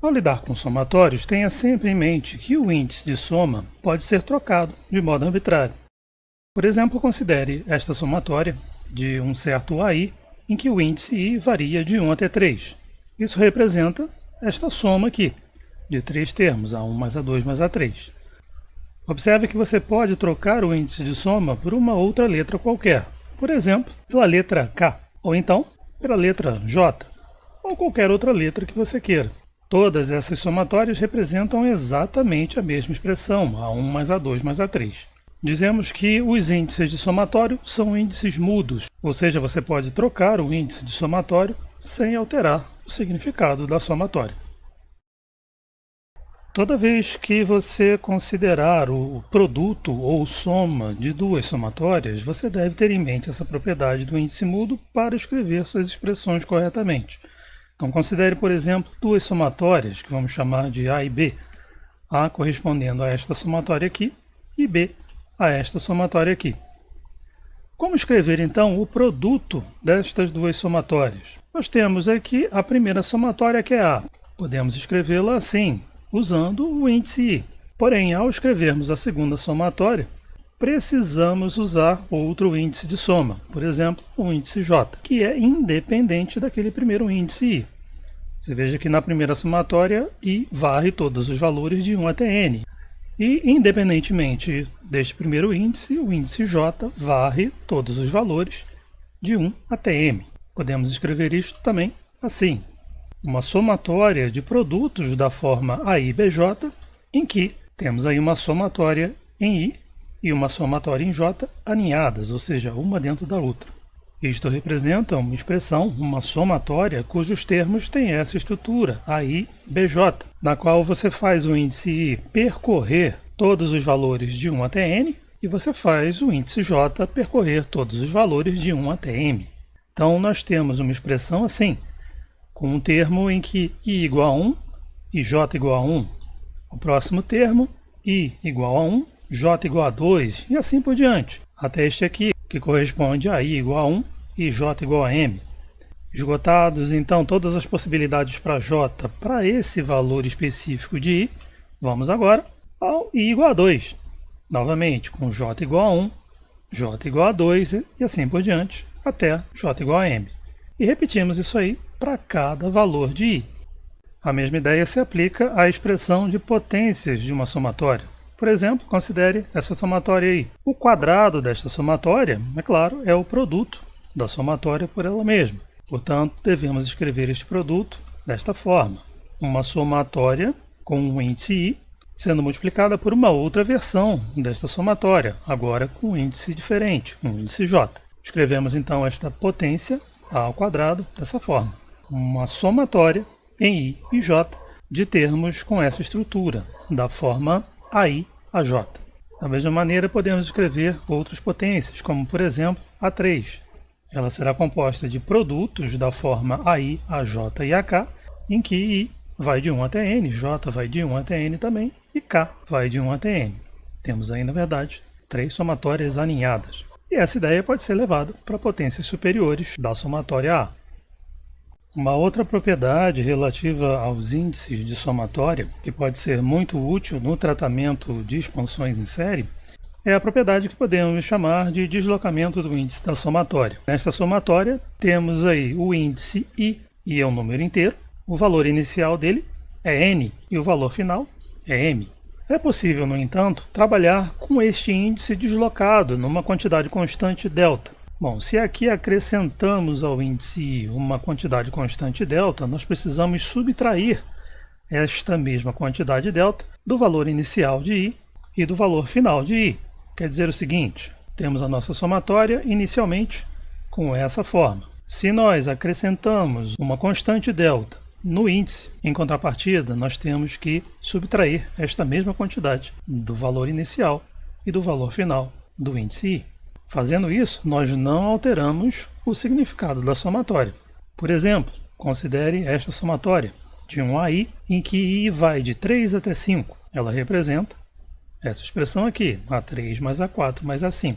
Ao lidar com somatórios, tenha sempre em mente que o índice de soma pode ser trocado de modo arbitrário. Por exemplo, considere esta somatória de um certo AI, em que o índice I varia de 1 até 3. Isso representa esta soma aqui, de 3 termos, A1 mais A2 mais A3. Observe que você pode trocar o índice de soma por uma outra letra qualquer, por exemplo, pela letra K, ou então pela letra J, ou qualquer outra letra que você queira. Todas essas somatórias representam exatamente a mesma expressão, A1 mais A2 mais A3. Dizemos que os índices de somatório são índices mudos, ou seja, você pode trocar o índice de somatório sem alterar o significado da somatória. Toda vez que você considerar o produto ou soma de duas somatórias, você deve ter em mente essa propriedade do índice mudo para escrever suas expressões corretamente. Então, considere, por exemplo, duas somatórias, que vamos chamar de A e B. A correspondendo a esta somatória aqui e B a esta somatória aqui. Como escrever, então, o produto destas duas somatórias? Nós temos aqui a primeira somatória, que é A. Podemos escrevê-la assim, usando o índice I. Porém, ao escrevermos a segunda somatória, precisamos usar outro índice de soma, por exemplo, o índice J, que é independente daquele primeiro índice I. Você veja que na primeira somatória, I varre todos os valores de 1 até N. E, independentemente deste primeiro índice, o índice J varre todos os valores de 1 até M. Podemos escrever isto também assim: uma somatória de produtos da forma AIBJ, em que temos aí uma somatória em I e uma somatória em J aninhadas, ou seja, uma dentro da outra. Isto representa uma expressão, uma somatória, cujos termos têm essa estrutura, AIBJ, na qual você faz o índice I percorrer todos os valores de 1 até N e você faz o índice J percorrer todos os valores de 1 até M. Então, nós temos uma expressão assim, com um termo em que I igual a 1 e J igual a 1. O próximo termo, I igual a 1, J igual a 2 e assim por diante, até este aqui, que corresponde a I igual a 1 e J igual a M. Esgotados, então, todas as possibilidades para J para esse valor específico de I, vamos agora ao I igual a 2. Novamente, com J igual a 1, J igual a 2 e assim por diante, até J igual a M. E repetimos isso aí para cada valor de I. A mesma ideia se aplica à expressão de potências de uma somatória. Por exemplo, considere essa somatória aí. O quadrado desta somatória, é claro, é o produto da somatória por ela mesma. Portanto, devemos escrever este produto desta forma: uma somatória com um índice I sendo multiplicada por uma outra versão desta somatória, agora com um índice diferente, um índice J. Escrevemos então esta potência A ao quadrado dessa forma: uma somatória em I e J de termos com essa estrutura, da forma AI a J. Da mesma maneira, podemos escrever outras potências, como por exemplo A3. Ela será composta de produtos da forma AI, AJ e AK, em que I vai de 1 até N, J vai de 1 até N também, e K vai de 1 até N. Temos aí, na verdade, 3 somatórias aninhadas. E essa ideia pode ser levada para potências superiores da somatória A. Uma outra propriedade relativa aos índices de somatória, que pode ser muito útil no tratamento de expansões em série, é a propriedade que podemos chamar de deslocamento do índice da somatória. Nesta somatória, temos aí o índice I é um número inteiro, o valor inicial dele é N e o valor final é M. É possível, no entanto, trabalhar com este índice deslocado numa quantidade constante delta. Bom, se aqui acrescentamos ao índice I uma quantidade constante delta, nós precisamos subtrair esta mesma quantidade delta do valor inicial de I e do valor final de I. Quer dizer o seguinte: temos a nossa somatória inicialmente com essa forma. Se nós acrescentamos uma constante delta no índice, em contrapartida, nós temos que subtrair esta mesma quantidade do valor inicial e do valor final do índice I. Fazendo isso, nós não alteramos o significado da somatória. Por exemplo, considere esta somatória de um AI em que I vai de 3 até 5. Ela representa essa expressão aqui, A3 mais A4 mais A5.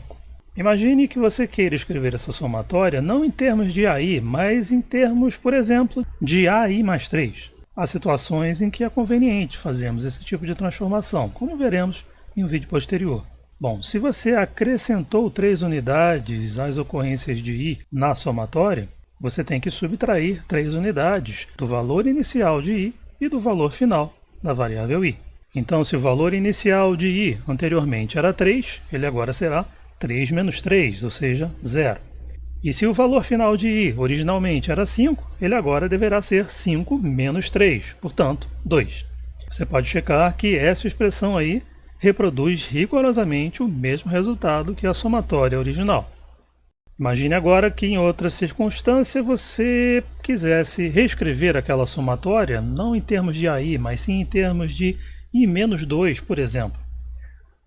Imagine que você queira escrever essa somatória não em termos de AI, mas em termos, por exemplo, de AI mais 3. há situações em que é conveniente fazermos esse tipo de transformação, como veremos em um vídeo posterior. Bom, se você acrescentou 3 unidades às ocorrências de i na somatória, você tem que subtrair 3 unidades do valor inicial de i e do valor final da variável i. Então, se o valor inicial de i anteriormente era 3, ele agora será 3 menos 3, ou seja, 0. E se o valor final de i originalmente era 5, ele agora deverá ser 5 menos 3, portanto, 2. Você pode checar que essa expressão aí reproduz rigorosamente o mesmo resultado que a somatória original. Imagine agora que em outra circunstância você quisesse reescrever aquela somatória, não em termos de AI, mas sim em termos de I menos 2, por exemplo.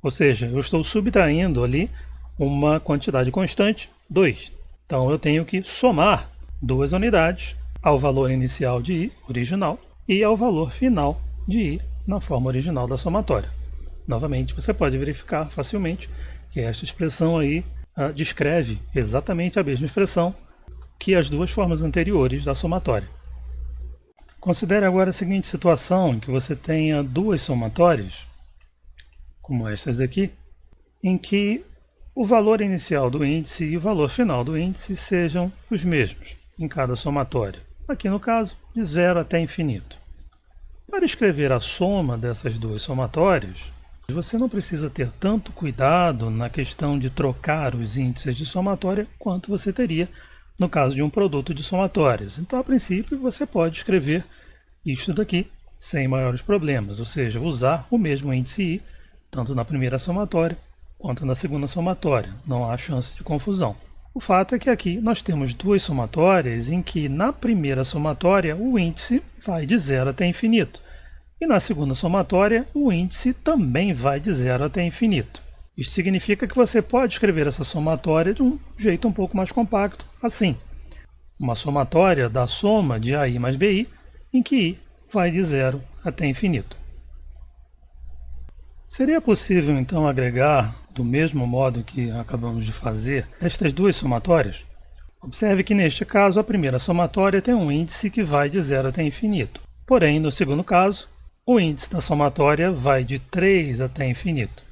Ou seja, eu estou subtraindo ali uma quantidade constante, 2. Então eu tenho que somar 2 unidades ao valor inicial de I, original, e ao valor final de I na forma original da somatória. Novamente, você pode verificar facilmente que esta expressão aí descreve exatamente a mesma expressão que as duas formas anteriores da somatória. Considere agora a seguinte situação, em que você tenha duas somatórias, como estas daqui, em que o valor inicial do índice e o valor final do índice sejam os mesmos em cada somatória. Aqui no caso, de 0 até infinito. Para escrever a soma dessas duas somatórias, você não precisa ter tanto cuidado na questão de trocar os índices de somatória quanto você teria no caso de um produto de somatórias. Então, a princípio, você pode escrever isto daqui sem maiores problemas, ou seja, usar o mesmo índice i, tanto na primeira somatória quanto na segunda somatória. Não há chance de confusão. O fato é que aqui nós temos duas somatórias em que na primeira somatória o índice vai de 0 até infinito. E na segunda somatória, o índice também vai de 0 até infinito. Isso significa que você pode escrever essa somatória de um jeito um pouco mais compacto, assim. Uma somatória da soma de AI mais BI, em que I vai de 0 até infinito. Seria possível, então, agregar, do mesmo modo que acabamos de fazer, estas duas somatórias? Observe que, neste caso, a primeira somatória tem um índice que vai de 0 até infinito. Porém, no segundo caso, o índice da somatória vai de 3 até infinito.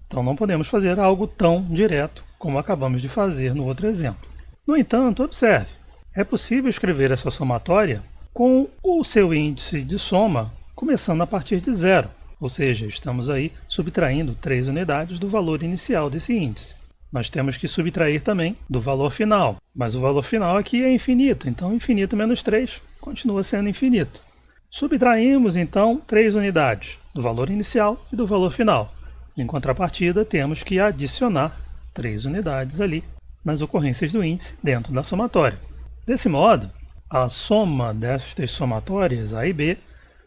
Então não podemos fazer algo tão direto como acabamos de fazer no outro exemplo. No entanto, observe, é possível escrever essa somatória com o seu índice de soma começando a partir de 0. Ou seja, estamos aí subtraindo 3 unidades do valor inicial desse índice. Nós temos que subtrair também do valor final, mas o valor final aqui é infinito, então infinito menos 3 continua sendo infinito. Subtraímos, então, 3 unidades do valor inicial e do valor final. Em contrapartida, temos que adicionar 3 unidades ali nas ocorrências do índice dentro da somatória. Desse modo, a soma destas somatórias A e B,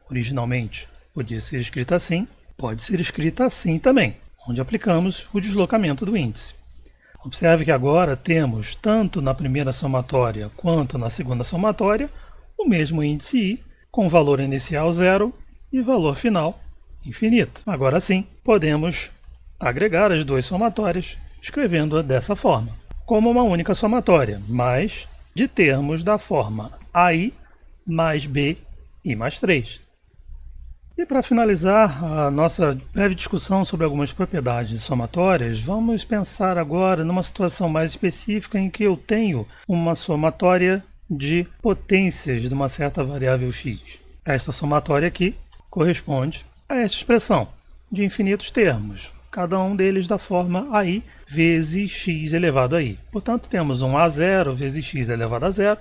originalmente podia ser escrita assim, pode ser escrita assim também, onde aplicamos o deslocamento do índice. Observe que agora temos, tanto na primeira somatória quanto na segunda somatória, o mesmo índice I, com valor inicial 0 e valor final infinito. Agora sim, podemos agregar as duas somatórias, escrevendo-a dessa forma, como uma única somatória, mas de termos da forma AI mais BI mais 3. E para finalizar a nossa breve discussão sobre algumas propriedades somatórias, vamos pensar agora numa situação mais específica em que eu tenho uma somatória de potências de uma certa variável x. Esta somatória aqui corresponde a esta expressão de infinitos termos, cada um deles da forma AI vezes x elevado a i. Portanto, temos um A0 vezes x elevado a 0,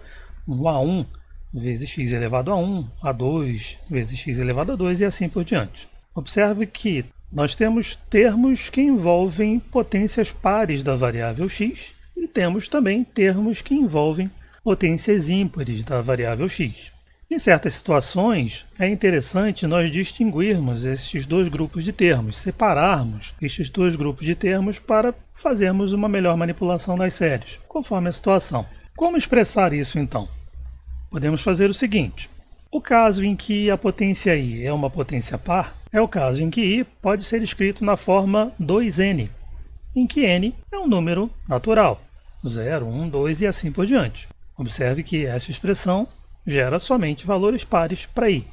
um A1 vezes x elevado a 1, A2 vezes x elevado a 2 e assim por diante. Observe que nós temos termos que envolvem potências pares da variável x e temos também termos que envolvem potências ímpares da variável x. Em certas situações, é interessante nós distinguirmos estes dois grupos de termos, separarmos estes dois grupos de termos para fazermos uma melhor manipulação das séries, conforme a situação. Como expressar isso, então? Podemos fazer o seguinte. O caso em que a potência i é uma potência par é o caso em que i pode ser escrito na forma 2n, em que n é um número natural, 0, 1, 2 e assim por diante. Observe que essa expressão gera somente valores pares para i.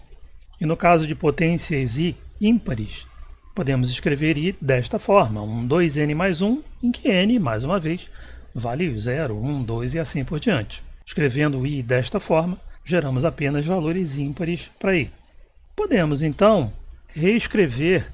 E no caso de potências i ímpares, podemos escrever i desta forma, um 2n mais 1, em que n, mais uma vez, vale 0, 1, 2 e assim por diante. Escrevendo i desta forma, geramos apenas valores ímpares para i. Podemos, então, reescrever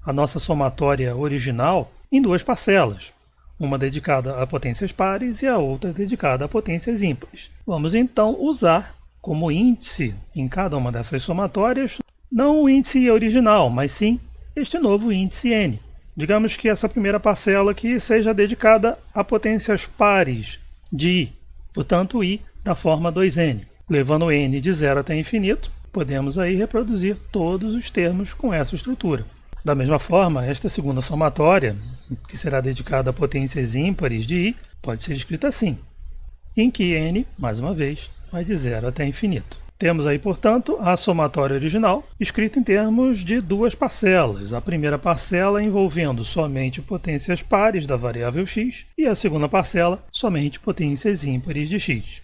a nossa somatória original em duas parcelas, uma dedicada a potências pares e a outra dedicada a potências ímpares. Vamos, então, usar como índice em cada uma dessas somatórias, não o índice original, mas sim este novo índice n. Digamos que essa primeira parcela aqui seja dedicada a potências pares de i, portanto i da forma 2n. Levando n de 0 até infinito, podemos aí reproduzir todos os termos com essa estrutura. Da mesma forma, esta segunda somatória, que será dedicada a potências ímpares de i, pode ser escrita assim, em que n, mais uma vez, vai de 0 até infinito. Temos aí, portanto, a somatória original, escrita em termos de duas parcelas. A primeira parcela envolvendo somente potências pares da variável x e a segunda parcela somente potências ímpares de x.